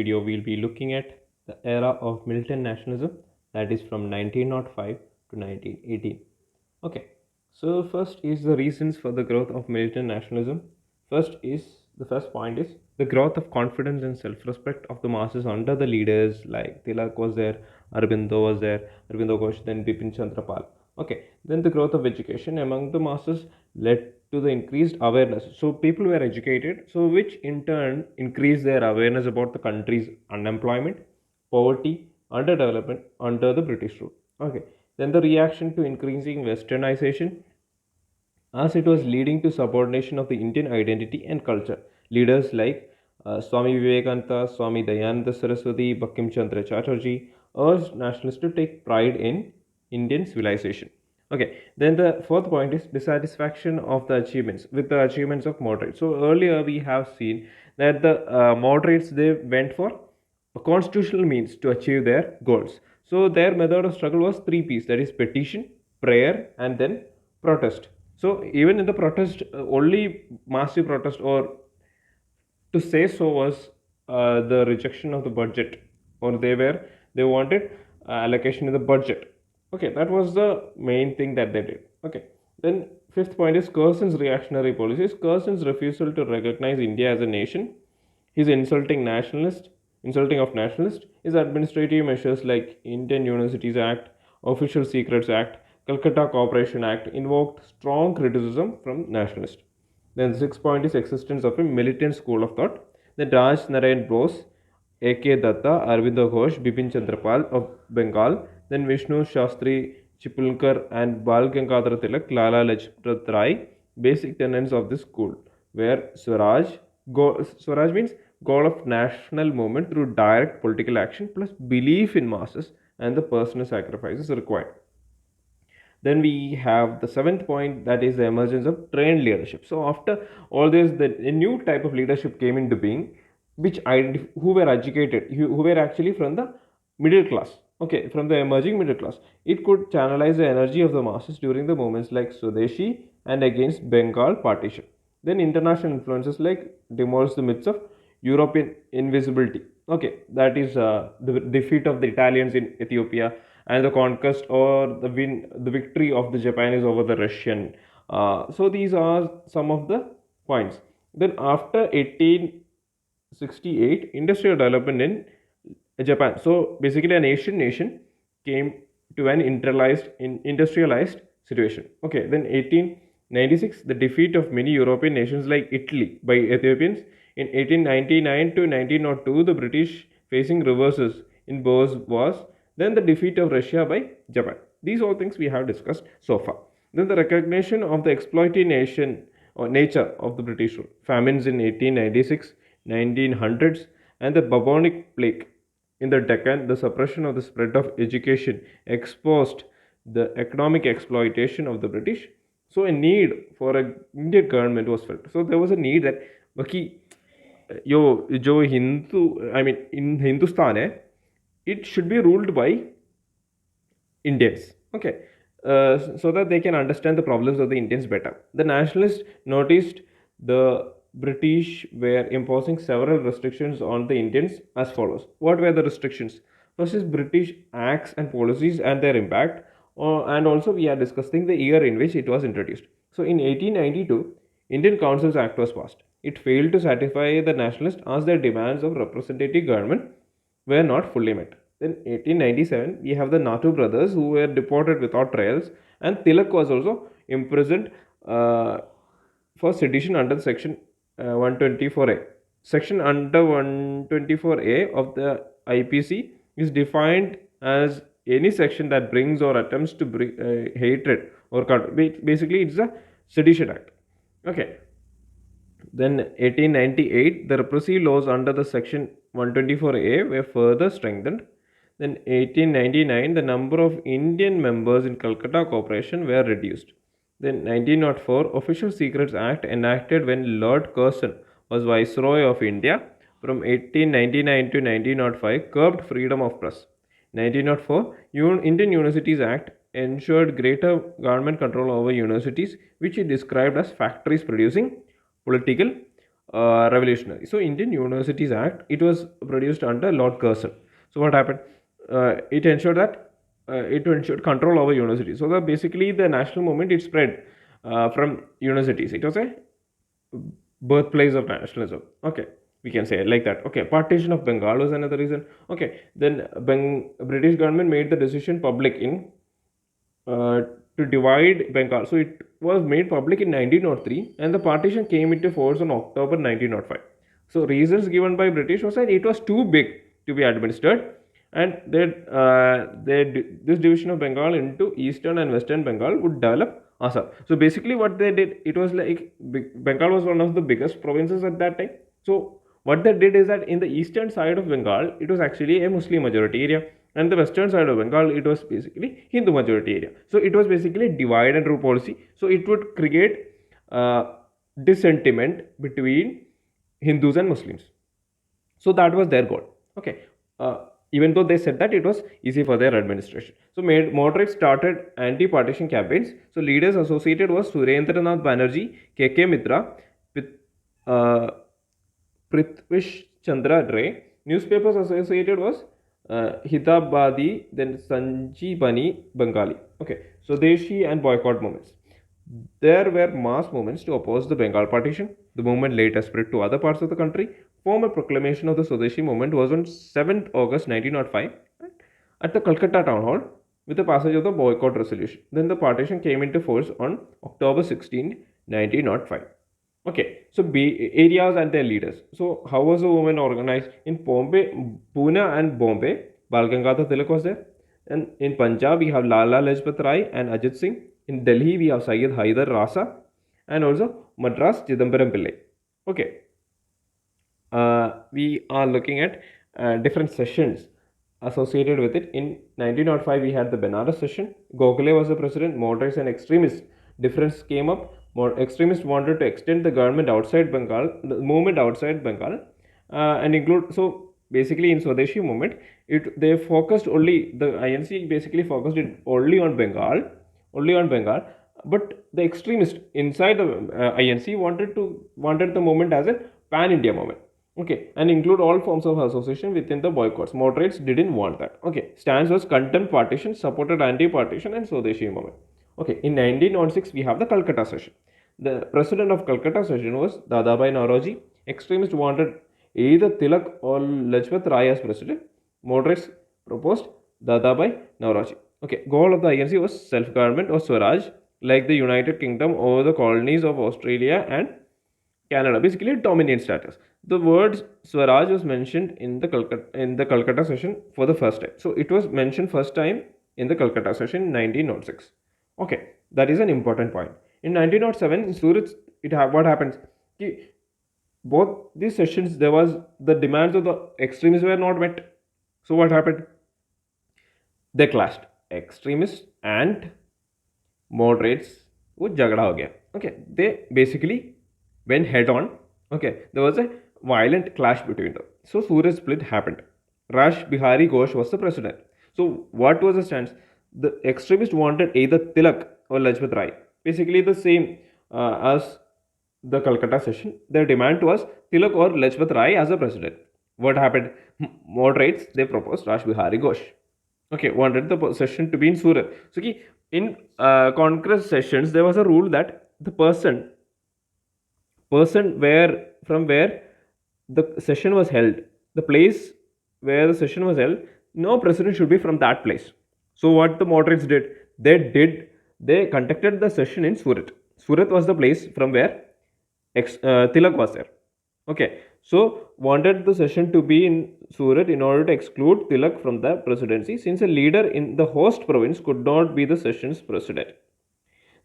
video, we'll be looking at the era of militant nationalism, that is from 1905 to 1918. Okay, so first is the reasons for the growth of militant nationalism. The first point is the growth of confidence and self-respect of the masses under the leaders like Tilak was there, Aurobindo Ghosh, then Bipin Chandra Pal. Okay, then the growth of education among the masses led to the increased awareness. So people were educated, so which in turn increased their awareness about the country's unemployment, poverty, underdevelopment under the British rule. Okay, then the reaction to increasing westernization as it was leading to subordination of the Indian identity and culture. Leaders like Swami Vivekananda, Swami Dayananda Saraswati, Bankim Chandra Chatterjee urged nationalists to take pride in Indian civilization. Okay, then the fourth point is dissatisfaction of the achievements with the achievements of moderates. So earlier we have seen that the moderates, they went for constitutional means to achieve their goals. So their method of struggle was three P's, that is petition, prayer, and then protest. So even in the protest, only massive protest or to say so was the rejection of the budget, or they wanted allocation in the budget. Okay, that was the main thing that they did. Okay, then fifth point is Curzon's reactionary policies. Curzon's refusal to recognize India as a nation, his insulting of nationalists, his administrative measures like Indian Universities Act, Official Secrets Act, Calcutta Cooperation Act invoked strong criticism from nationalists. Then the sixth point is existence of a militant school of thought. Then Raj Narayan Bose, A.K. Datta, Arvindo Ghosh, Bipin Chandrapal of Bengal, then Vishnu Shastri Chipulkar and Bal Gangadhar Tilak, Lala Lajpat Rai, basic tenets of this school, where Swaraj means goal of national movement through direct political action plus belief in masses and the personal sacrifices required. Then we have the seventh point, that is the emergence of trained leadership. So after all this, a new type of leadership came into being, who were educated, who were actually from the middle class. Okay, from the emerging middle class. It could channelize the energy of the masses during the movements like Swadeshi and against Bengal partition. Then international influences like demolish the myths of European invisibility. Okay, that is the defeat of the Italians in Ethiopia and the conquest or the victory of the Japanese over the Russian. So these are some of the points. Then after 1868, industrial development in Japan. So basically, an Asian nation came to an industrialized situation. Okay, then 1896, the defeat of many European nations like Italy by Ethiopians. In 1899 to 1902, the British facing reverses in Boers Wars. Then the defeat of Russia by Japan. These all things we have discussed so far. Then the recognition of the exploitation or nature of the British rule. Famines in 1896, 1900s, and the bubonic plague in the Deccan, the suppression of the spread of education exposed the economic exploitation of the British. So a need for an Indian government was felt. So there was a need that in Hindustan, it should be ruled by Indians. Okay, so that they can understand the problems of the Indians better. The nationalists noticed the British were imposing several restrictions on the Indians as follows. What were the restrictions? First is British acts and policies and their impact, and also we are discussing the year in which it was introduced. So in 1892, Indian Councils Act was passed. It failed to satisfy the nationalists as their demands of representative government were not fully met. Then 1897, we have the Natu brothers who were deported without trials, and Tilak was also imprisoned for sedition under section 124A. Section under 124A of the IPC is defined as any section that brings or attempts to bring hatred or basically it's a sedition act. Okay. Then 1898, the repressive laws under the section 124A were further strengthened. Then 1899, the number of Indian members in Calcutta Corporation were reduced. Then 1904, Official Secrets Act enacted when Lord Curzon was Viceroy of India from 1899 to 1905 curbed freedom of press. 1904, Indian Universities Act ensured greater government control over universities, which he described as factories producing political revolutionary. So Indian Universities Act, it was produced under Lord Curzon. So what happened? It ensured that it ensured control over universities. So that basically the national movement, it spread from universities. It was a birthplace of nationalism. Okay, we can say it like that. Okay, partition of Bengal was another reason. Okay, then British government made the decision public in uh, to divide Bengal. So it was made public in 1903, and the partition came into force on October 1905. So reasons given by British was that it was too big to be administered, and this division of Bengal into Eastern and Western Bengal would develop Assam. So basically, what they did, it was like Bengal was one of the biggest provinces at that time. So what they did is that in the eastern side of Bengal, it was actually a Muslim majority area, and the western side of Bengal, it was basically Hindu majority area. So it was basically divide and rule policy. So it would create dissentiment between Hindus and Muslims. So that was their goal. Okay. Even though they said that it was easy for their administration. So moderates started anti-partition campaigns. So leaders associated was Surendranath Banerjee, K.K. Mitra, uh, Prithvish Chandra Ray. Newspapers associated was Hitabadi, then Sanjeevani Bengali. Okay, Swadeshi and boycott movements. There were mass movements to oppose the Bengal partition. The movement later spread to other parts of the country. Formal proclamation of the Swadeshi movement was on 7th August 1905 at the Calcutta Town Hall with the passage of the boycott resolution. Then the partition came into force on October 16, 1905. Okay, so areas and their leaders. So how was the movement organized? In Pune and Bombay, Bal Gangadhar Tilak was there. And in Punjab, we have Lala Lajpat Rai and Ajit Singh. In Delhi, we have Syed Haidar Rasa and also Madras Chidambaram Pillai. Okay, we are looking at different sessions associated with it. In 1905, we had the Benares session. Gokhale was the president. Moderates and extremists difference came up. More extremists wanted to extend the government outside Bengal, the movement outside Bengal, and include. So basically, in Swadeshi movement, they focused only, the INC basically focused it only on Bengal, but the extremists inside the INC wanted the movement as a pan-India movement. Okay, and include all forms of association within the boycotts. Moderates didn't want that. Okay, stance was contempt partition, supported anti-partition and Swadeshi movement. Okay, in 1906 we have the Calcutta session. The president of Calcutta session was Dadabhai Naoroji. Extremists wanted either Tilak or Lajpat Rai as president. Moderates proposed Dadabhai Naoroji. Okay, goal of the INC was self-government or Swaraj, like the United Kingdom over the colonies of Australia and Canada, basically dominant status. The word Swaraj was mentioned in the Calcutta session for the first time. So it was mentioned first time in the Calcutta session in 1906. Okay, that is an important point. In 1907, in Surat, what happens? Both these sessions, there was the demands of the extremists were not met. So what happened? They clashed. Extremists and moderates wo jagda ho gaya. Okay, they basically went head on. Okay, there was a violent clash between them. So Surat split happened. Rash Bihari Ghosh was the president. So what was the stance? The extremists wanted either Tilak or Lajpat Rai. Basically the same as the Calcutta session. Their demand was Tilak or Lajpat Rai as a president. What happened? Moderates, they proposed Rash Bihari Ghosh. Okay, wanted the session to be in Surat. So in Congress sessions, there was a rule that the person where the session was held, the place where the session was held, no president should be from that place. So what the moderates did, they conducted the session in Surat. Surat was the place from where Tilak was there. Okay, so wanted the session to be in Surat in order to exclude Tilak from the presidency, since a leader in the host province could not be the session's president.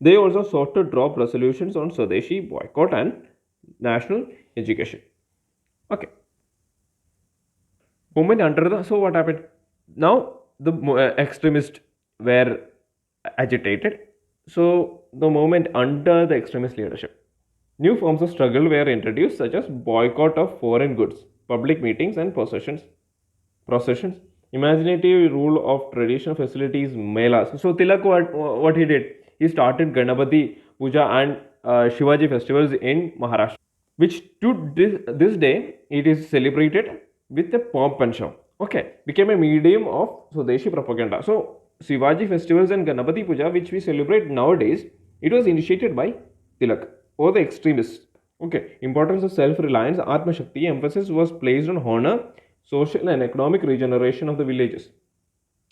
They also sought to drop resolutions on Swadeshi, boycott and national education. Okay. Movement under the, so what happened? Now the extremists were agitated. So the movement under the extremist leadership. New forms of struggle were introduced, such as boycott of foreign goods, public meetings and processions, imaginative rule of traditional facilities, melas. So Tilak, what he did? He started Ganapati Puja and Shivaji festivals in Maharashtra. which to this day it is celebrated with a pomp and show. Okay, became a medium of Swadeshi propaganda. So Shivaji festivals and Ganapati Puja, which we celebrate nowadays, it was initiated by Tilak or the extremists. Okay, importance of self-reliance, Atma Shakti, emphasis was placed on honor, social and economic regeneration of the villages.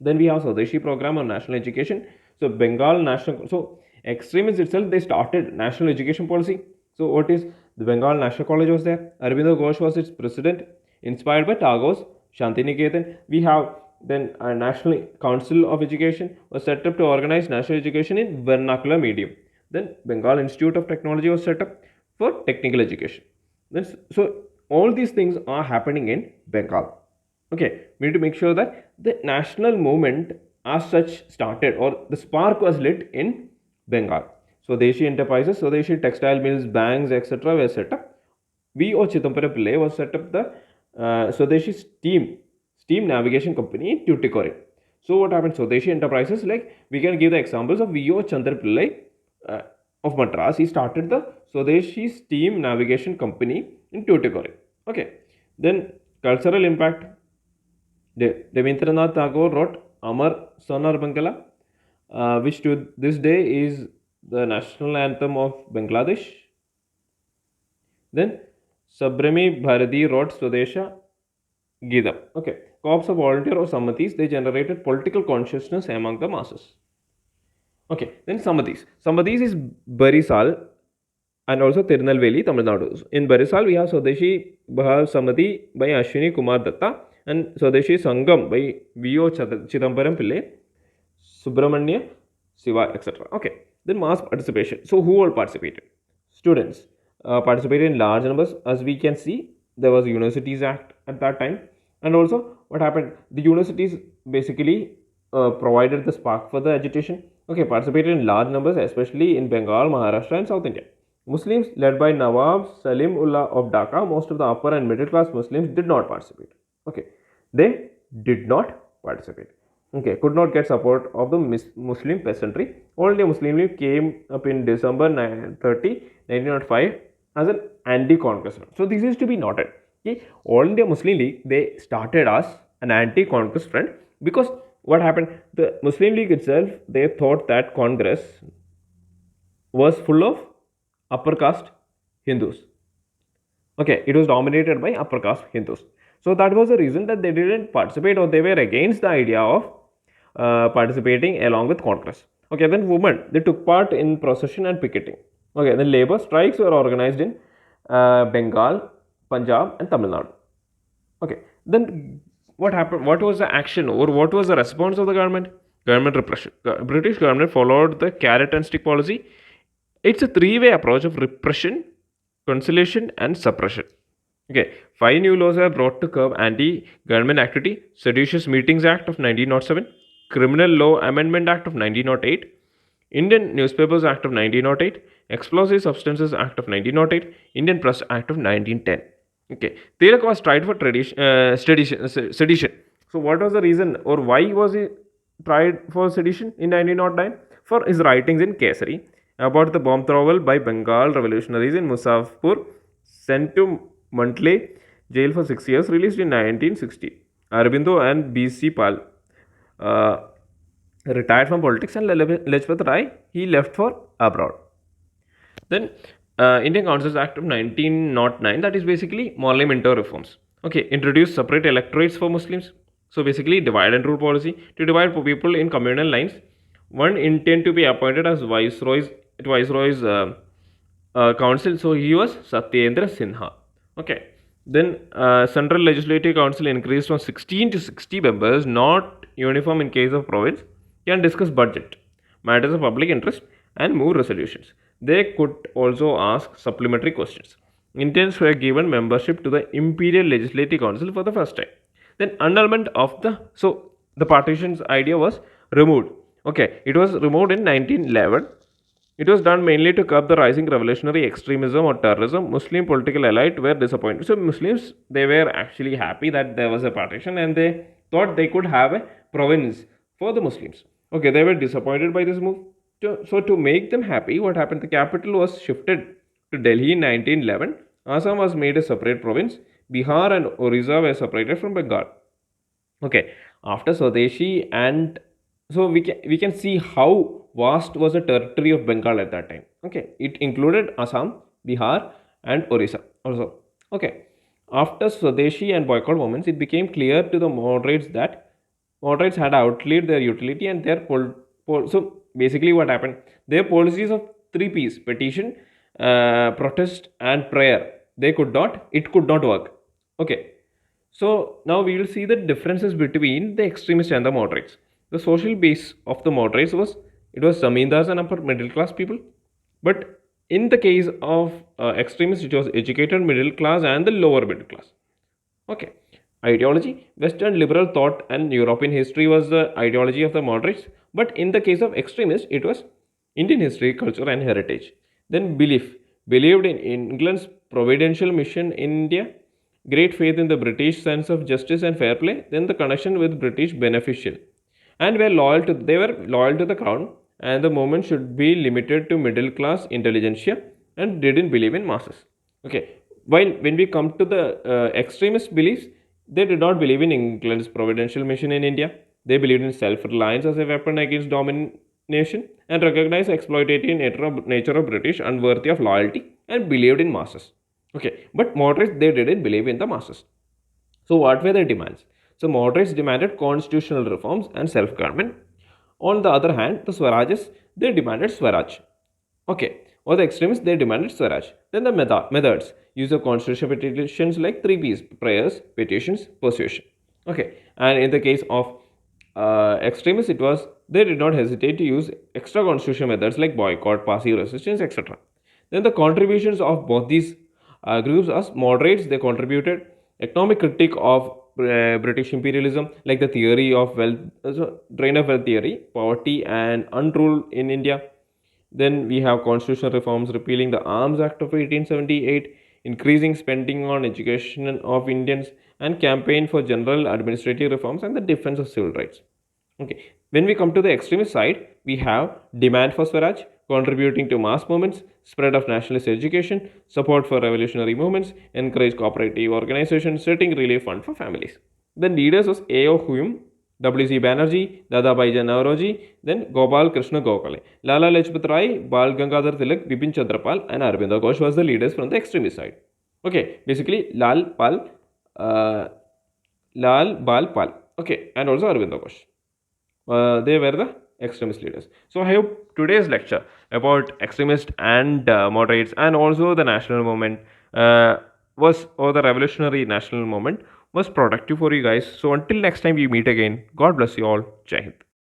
Then we have Swadeshi program on national education. So Bengal national, so extremists itself, they started national education policy. So what is the Bengal National College was there? Arvindo Ghosh was its president, inspired by Tagore's Shantiniketan. We have then a National Council of Education was set up to organize national education in vernacular medium. Then Bengal Institute of Technology was set up for technical education. Then, so all these things are happening in Bengal. Okay, we need to make sure that the national movement as such started, or the spark was lit in Bengal. Swadeshi enterprises, Swadeshi textile mills, banks, etc. were set up. V.O. Chidambaram Pillai was set up the Swadeshi steam navigation company in Tuticorin. So what happened? Swadeshi enterprises, like we can give the examples of V.O. Chandra Pillai of Madras. He started the Swadeshi steam navigation company in Tuticorin. Okay, then cultural impact. Devendranath Tagore wrote Amar Sonar Bangala, which to this day is the national anthem of Bangladesh. Then Sabrami Bharati wrote Swadesha Gita. Okay, corps of volunteer or Samatis, they generated political consciousness among the masses. Okay, then Samatis. Samatis is Barisal and also Tirunelveli, Tamil Nadu. In Barisal, we have Swadeshi Bhav Samati by Ashwini Kumar Datta and Swadeshi Sangam by V.O. Chidambaram Pillai, Subramanya Siva, etc. Okay, then mass participation. So, who all participated? Students participated in large numbers. As we can see, there was a Universities Act at that time. And also, what happened? The universities basically provided the spark for the agitation. Okay, participated in large numbers, especially in Bengal, Maharashtra, and South India. Muslims, led by Nawab Salim Ullah of Dhaka, most of the upper and middle class Muslims did not participate. Okay, they did not participate. Okay, could not get support of the Muslim peasantry. All India Muslim League came up in December 30, 1905 as an anti-conquest. So this is to be noted. Okay, All India Muslim League, they started as an anti-conquest front because what happened? The Muslim League itself, they thought that Congress was full of upper caste Hindus. Okay, it was dominated by upper caste Hindus. So that was the reason that they didn't participate, or they were against the idea of participating along with Congress. Okay, then women, they took part in procession and picketing. Okay, then labor strikes were organized in Bengal, Punjab and Tamil Nadu. Okay, then what happened? What was the action, or what was the response of the government? Government repression. British government followed the carrot and stick policy. It's a three-way approach of repression, conciliation and suppression. Okay, 5 new laws are brought to curb anti-government activity: Seditious Meetings Act of 1907, Criminal Law Amendment Act of 1908, Indian Newspapers Act of 1908, Explosive Substances Act of 1908, Indian Press Act of 1910. Okay, Tilak was tried for sedition. So, what was the reason, or why was he tried for sedition in 1909? For his writings in Kesari about the bomb throwal by Bengal revolutionaries in Muzaffarpur, sent to Mantle jail for 6 years, released in 1960. Aurobindo and B.C. Pal retired from politics, and Lajpat Rai, he left for abroad. Then Indian Councils Act of 1909, that is basically Parliamentary reforms. Okay, introduced separate electorates for Muslims. So basically divide and rule policy to divide people in communal lines. One intended to be appointed as Viceroy's council. So he was Satyendra Sinha. Okay. Then Central Legislative Council increased from 16 to 60 members, not uniform in case of province, can discuss budget, matters of public interest and move resolutions. They could also ask supplementary questions. Indians were given membership to the Imperial Legislative Council for the first time. Then annulment of the partition's idea was removed. Okay, it was removed in 1911. It was done mainly to curb the rising revolutionary extremism or terrorism. Muslim political elite were disappointed. So Muslims, they were actually happy that there was a partition, and they thought they could have a province for the Muslims. Okay, they were disappointed by this move. So to make them happy, what happened? The capital was shifted to Delhi in 1911 Assam was made a separate province. Bihar and Orissa were separated from Bengal. Okay, after Swadeshi, and so we can see how vast was the territory of Bengal at that time. Okay, it included Assam, Bihar, and Orissa also. Okay, after Swadeshi and boycott movements, it became clear to the moderates that moderates had outlived their utility and their so basically what happened, their policies of three P's: petition, protest, and prayer, it could not work. Okay, so now we will see the differences between the extremists and the moderates. The social base of the moderates was zamindars and upper middle class people, but in the case of extremists, it was educated middle class and the lower middle class. Okay, ideology: Western liberal thought and European history was the ideology of the moderates, but in the case of extremists, it was Indian history, culture, and heritage. Then believed in England's providential mission in India, great faith in the British sense of justice and fair play, then the connection with British beneficial, and they were loyal to the crown, and the movement should be limited to middle class intelligentsia and didn't believe in masses. Okay, while when we come to the extremist beliefs, they did not believe in England's providential mission in India. They believed in self-reliance as a weapon against domination and recognized exploitative nature of British unworthy of loyalty and believed in masses. Okay, but moderates, they didn't believe in the masses. So what were their demands? So moderates demanded constitutional reforms and self-government. On the other hand, the Swarajas, they demanded Swaraj. Okay, or the extremists, they demanded Swaraj. Then the methods: use of constitutional petitions like three P's: prayers, petitions, persuasion. Okay, and in the case of extremists, it was they did not hesitate to use extra constitutional methods like boycott, passive resistance, etc. Then the contributions of both these groups, as moderates, they contributed economic critique of British imperialism, like the theory of wealth, drain of wealth theory, poverty and unrule in India. Then we have constitutional reforms: repealing the Arms Act of 1878, increasing spending on education of Indians, and campaign for general administrative reforms and the defense of civil rights. Okay, when we come to the extremist side, we have demand for Swaraj, contributing to mass movements, spread of nationalist education, support for revolutionary movements, encourage cooperative organizations, setting relief fund for families. Then leaders was A.O. Huyum, W.C. Banerjee, Dadabhai Nauroji, then Gopal Krishna Gokhale, Lala Lajpat Rai, Bal Gangadhar Tilak, Bipin Chandrapal, and Arvind Ghosh was the leaders from the extremist side. Okay, basically Lal Bal Pal. Okay, and also Arvind Ghosh. They were the extremist leaders. So I hope today's lecture about extremist and moderates, and also the national movement or the revolutionary national movement, was productive for you guys. So until next time we meet again, God bless you all. Jai Hind.